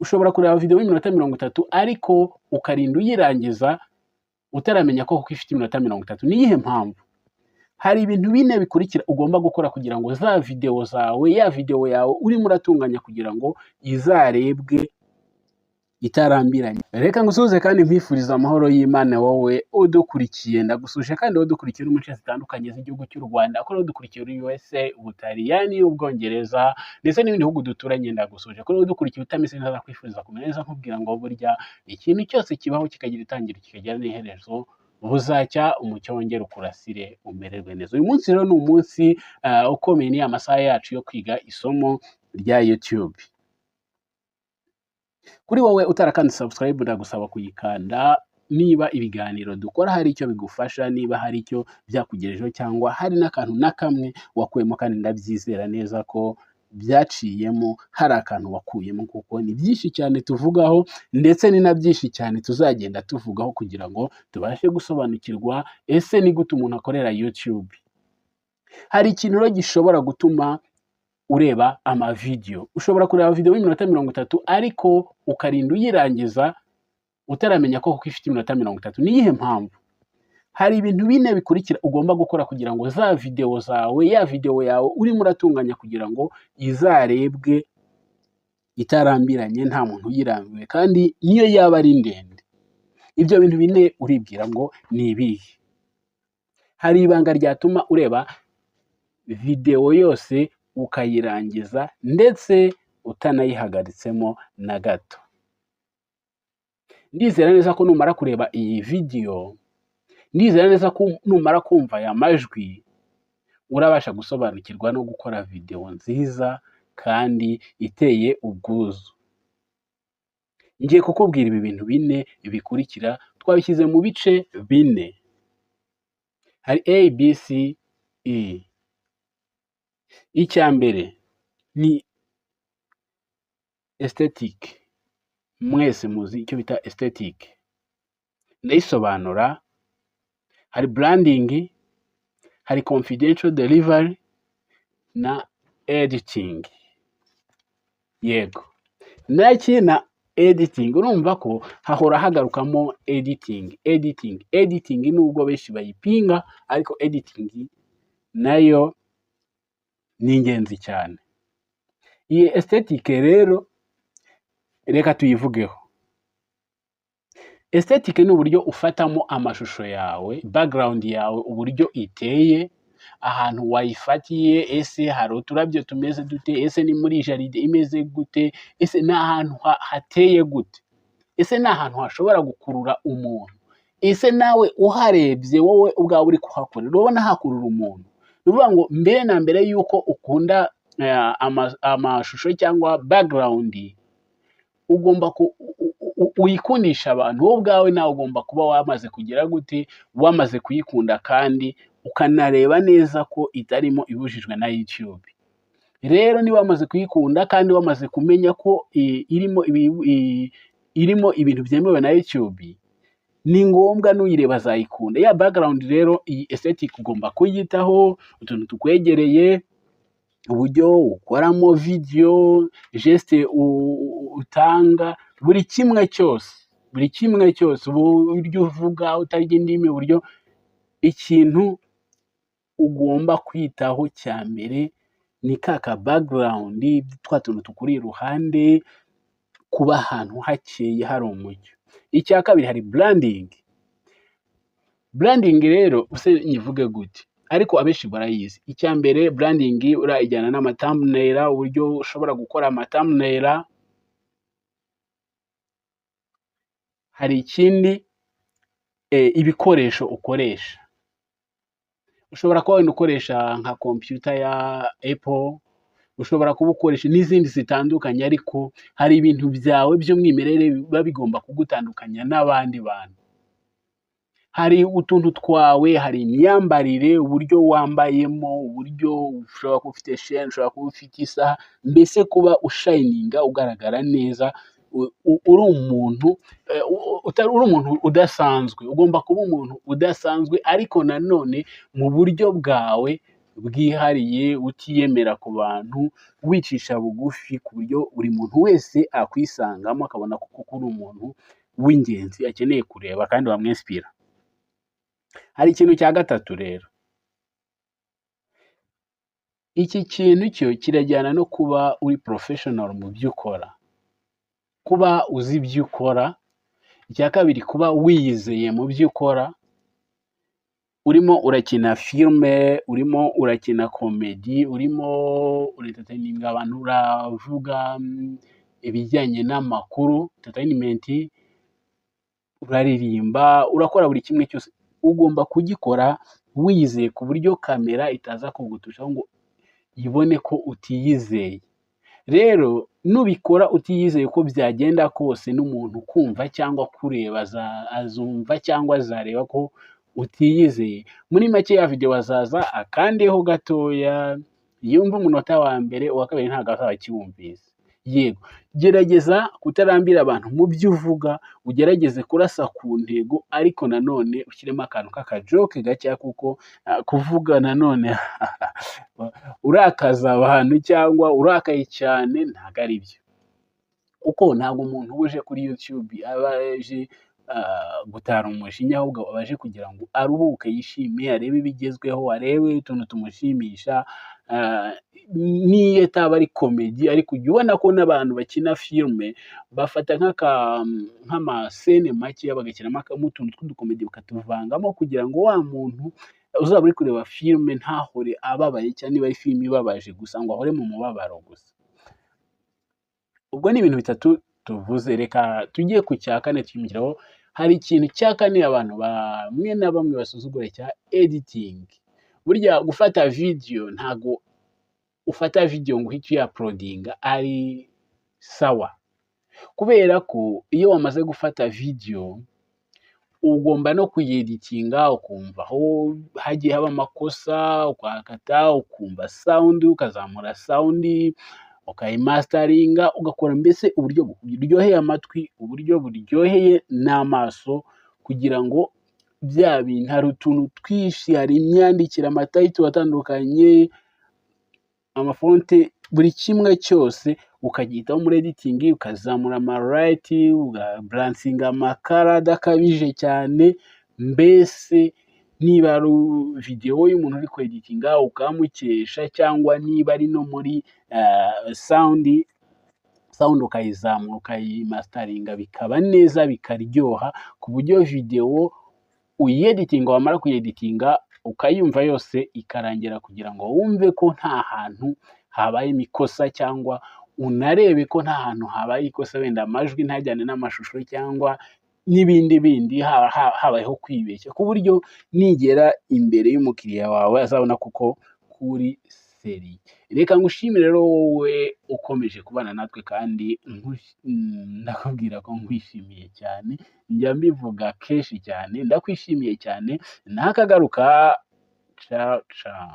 ushobora kureba video y'iminota 30 ariko ukarinda uyirangiza utaramenya ko kuko ifite iminota 30. Ni iyihe mpamvu? Hari ibintu bine bikurikira ugomba gukora kugira ngo za video zawe, ya video yawe urimo uratunganya kugira ngo izarebwe itarambiranye. Reka ngusuhuze kandi mpifuriza amahoro y'Imana wowe udukurikiye. Ndagusuje kandi udukurikiye uri mu nce zitandukanye z'igihugu cy'u Rwanda, ko udukurikiye uri Yose, Ubutaliyani, Ubwongereza ndetse n'ibindi bihugu duturanye. Ndagusuje ko udukurikiye utameze neza, kwifuriza kumera neza, nkubwira ngo burya ikintu cyose kibaho kikagira itangiriro kikagira n'iherezo, buzacya umucyo wongera ukurasire umererwe neza. Uyu munsi rero ni umunsi ukomeye, ni amasaha yacu yo kwiga isomo rya YouTube. Kuri wowe utarakanda subscribe ndagusaba kuyikanda niba ibiganiro dukora hari icyo bigufasha, niba hari icyo byakugejejeho cyangwa hari n'akantu na kamwe wakuyemo, kandi ndabyizera neza ko byaciyemo hari akantu wakuyemo, kuko ni byinshi cyane tuvugaho ndetse ni na byinshi cyane tuzagenda tuvugaho kugira ngo tubashe gusobanukirwa ese ni gute umuntu akorera YouTube. Hari ikintu rero gishobora gutuma ureba amavideo. Ushobora kureba video y'iminota 30 ariko ukarinda uyirangiza utaramenya ko kuko ifite iminota 30. Ni iyihe mpamvu? Hari ibintu bine bikurikira ugomba gukora kugira ngo za video zawe, ya video yawe urimo uratunganya kugira ngo izarebwe itarambiranye, nta muntu uyirambiwe, kandi niyo yaba ari ndende. Ibyo bintu bine uribwira ngo ni ibihe? Hari ibanga ryatuma ureba video yose ukayirangiza ndetse utanayihagaritsemo na gato. Ndizera neza ko numara kureba iyi video, ndizera neza ko numara kumva aya majwi, urabasha gusobanukirwa no gukora video nziza kandi iteye ubwuzu. Ngiye kukubwira ibi bintu bine bikurikira, twabishyize mu bice bine. Hari A, B, C, E. Icya mbere ni aesthetic. Mwese muzi icyo bita aesthetic, ndayisobanura. Hari branding, hari confidential delivery na editing. Yego, naki na editing urumva ko hahora hagarukamo editing nubwo benshi bayipinga, ariko editing nayo ni ingenzi cyane. Iyi aesthetic rero reka tuyivugeho. Aesthetic ni uburyo ufatamo amashusho yawe, background yawe, uburyo iteye, ahantu wayifatiye, ese hari uturabyo tumeze dute, ese ni muri jaride imeze gute, ese ni ahantu hateye gute, ese ni ahantu hashobora gukurura umuntu, ese nawe uharebye wowe ubwawe uri kuhakorera ubona hakurura umuntu. Nuvuga ngo mbere na mbere yuko ukunda amashusho cyangwa background, ugomba uyikundisha abantu wowe ubwawe, nawe ugomba kuba wamaze kugira gute, wamaze kuyikunda, kandi ukanareba neza ko itarimo ibujijwe na YouTube. Rero niba wamaze kuyikunda kandi wamaze kumenya ko irimo ibintu byemewe na YouTube, ni ngombwa n'uyireba azayikunda. Ya background rero, iyi aesthetic ugomba kuyitaho, utuntu tukwegereye, uburyo ukoramo video, geste utanga, buri kimwe cyose, uburyo uvuga utarya indimi, uburyo. Ikintu ugomba kwitaho cya mbere ni kaka background, twa tuntu tukuri iruhande, kuba ahantu hakeye hari umucyo. Icya kabiri hari branding rero use nyivuge gute, ariko abenshi barayizi. Icya mbere branding urayijyana n'ama thumbnail, uburyo ushobora gukora ama thumbnail. Hari ikindi ibikoresho ukoresha. Ushobora kuba wenda ukoresha nka computer ya Apple, ushobora kuba ukoresha n'izindi zitandukanye, ariko hari ibintu byawe by'umwimerere biba bigomba kugutandukanya n'abandi bantu. Hari utuntu twawe, hari imyambarire, uburyo wambayemo, uburyo ushobora kuba ufite chain, ushobora kuba ufite isaha, mbese kuba ushininga, ugaragara neza, uri umuntu udasanzwe. Ugomba kuba umuntu udasanzwe, ariko nanone mu buryo bwawe bwihariye, utiyemera ku bantu, wicisha bugufi ku buryo buri muntu wese akwisangamo akabona ko uri umuntu w'ingenzi akeneye kureba kandi wamwinspira. Hari ikintu cya gatatu rero, iki kintu cyo kirajyana no kuba uri professional mu byo ukora, kuba uzi ibyo ukora. Icya kabiri, kuba wiyizeye mu byo ukora. Urimo urakina filime, urimo urakina komedi, urimo urentertaininga abantu, uravuga ibijyanye n'amakuru, entertainment, uraririmba, urakora buri kimwe cyose. Ugomba kugikora wiyizeye ku buryo kamera itaza kugutushaho ngo ibone ko utiyizeye. Rero nubikora utiyizeye ko byagenda kose, n'umuntu kumva cyangwa kureba azumva cyangwa azareba ko utiyizeye. Muri make ya video azaza akandeho gatoya, yumva umunota wa mbere, uwa kabiri ntabwo azaba akiwumvise. Yego, gerageza kutarambira abantu mu byo uvuga, ugerageze kurasa ku ntego, ariko nanone ushyiremo akantu k'akajoke gake, kuko kuvuga nanone urakaza abantu cyangwa urakaye cyane ntabwo ari byo. Uko ntabwo umuntu uje kuri YouTube abaje gutara umujinya, ahubwo abaje kugira ngo aruhuke, yishime, arebe ibigezweho, arebe utuntu tumushimisha. Niyo ataba ari komedi, ariko ujya ubona ko n'abantu bakina filime bafata nk'amasene make bagakinamo utuntu tw'udukomedi bakatuvangamo, kugira ngo wa muntu uzaba uri kureba filime ntahore ababaye, cyangwa niba ari filime ibabaje gusa ngo ahore mu mubabaro gusa. Ubwo ni ibintu bitatu tuvuze. Reka tujye ku cya kane twimukiraho. Hari ikintu cya kane abantu bamwe na bamwe basuzugura, cya editing. Burya gufata video, ntago ufata video ngo uhite uyaploadinga ari sawa, kubera ko iyo wamaze gufata video ugomba no kuyeditinga, ukumva aho hagiye haba amakosa, ukahakata, ukumva sound, ukazamura sound, ukayimastaringa, ugakora mbese uburyo buryoheye amatwi, uburyo buryoheye n'amaso, kugira ngo bya bintu, hari utuntu twinshi, hari imyandikire, amatayito atandukanye, amafonte, buri kimwe cyose ukagihitaho muri editing, ukazamura amalight, ugabalansinga amakara adakabije cyane. Mbese niba ari video y'umuntu uri kweditinga ukamukesha, cyangwa niba ari no muri sound ukayizamura, ukayimastaringa, bikaba neza, bikaryoha, ku buryo video uyeditinga, wamara kuyeditinga ukayumva yose ikarangira, kugira ngo wumve ko nta hantu habaye imikosa, cyangwa unarebe ko nta hantu habaye ikosa, wenda amajwi ntajyane n'amashusho, cyangwa n'ibindi habayeho kwibeshya, ku buryo nigera imbere y'umukiriya wawe azabona kuko kuri seri. Reka ngushimire rero wowe ukomeje kubana natwe, kandi ndakubwira ko nkwishimiye cyane, njya mbivuga kenshi cyane, ndakwishimiye cyane. Nakagaruka. Ciao ciao.